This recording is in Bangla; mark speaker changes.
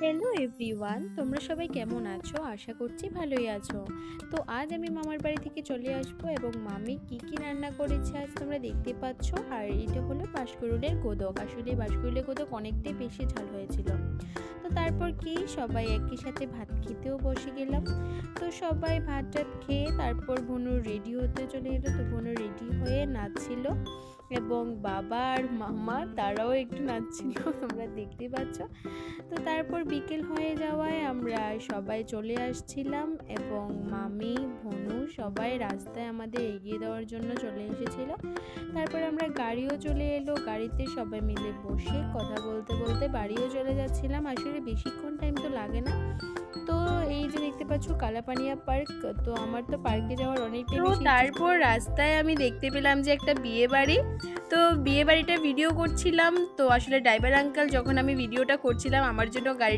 Speaker 1: হ্যালো এভরিওয়ান, তোমরা সবাই কেমন আছো? আশা করছি ভালোই আছো। তো আজ আমি মামার বাড়ি থেকে চলে আসবো এবং মামি কি কি রান্না করেছে আজ তোমরা দেখতে পাচ্ছ। আর এটা হলো বাঁশকুড়ুলের গোদক। আসলে বাঁশকুড়ুলের গোদক অনেকটাই বেশি ঝাল হয়েছিল। তো তারপর কি সবাই একই সাথে ভাত খেতেও বসে গেলাম। তো সবাই ভাত টাত খেয়ে তারপর ভনু রেডি হতে চলে এলো। তো ভনু রেডি হয়ে নাচছিল এবং বাবা আর মামা তারাও একটু নাচছিল, তোমরা দেখতে পাচ্ছ। তো তারপর বিকেল হয়ে যাওয়ায় আমরা সবাই চলে আসছিলাম এবং মামি ভনু সবাই রাস্তায় আমাদের এগিয়ে দেওয়ার জন্য চলে এসেছিল। তারপর আমরা গাড়িও চলে এলো, গাড়িতে সবাই মিলে বসে কথা বলতে বলতে বাড়িও চলে যাচ্ছিলাম। আসলে বেশিক্ষণ টাইম তো লাগে না। তো এই যে দেখতে পাচ্ছ কালাপানিয়া পার্ক, তো আমার তো পার্কে যাওয়ার অনেকটাই বেশি। তারপর রাস্তায় আমি দেখতে পেলাম যে একটা বিয়ে বাড়ি। তো বিয়ে বাড়িটা ভিডিও করছিলাম। তো আসলে ড্রাইভার আঙ্কেল যখন আমি ভিডিওটা করছিলাম আমার জন্য গাড়ি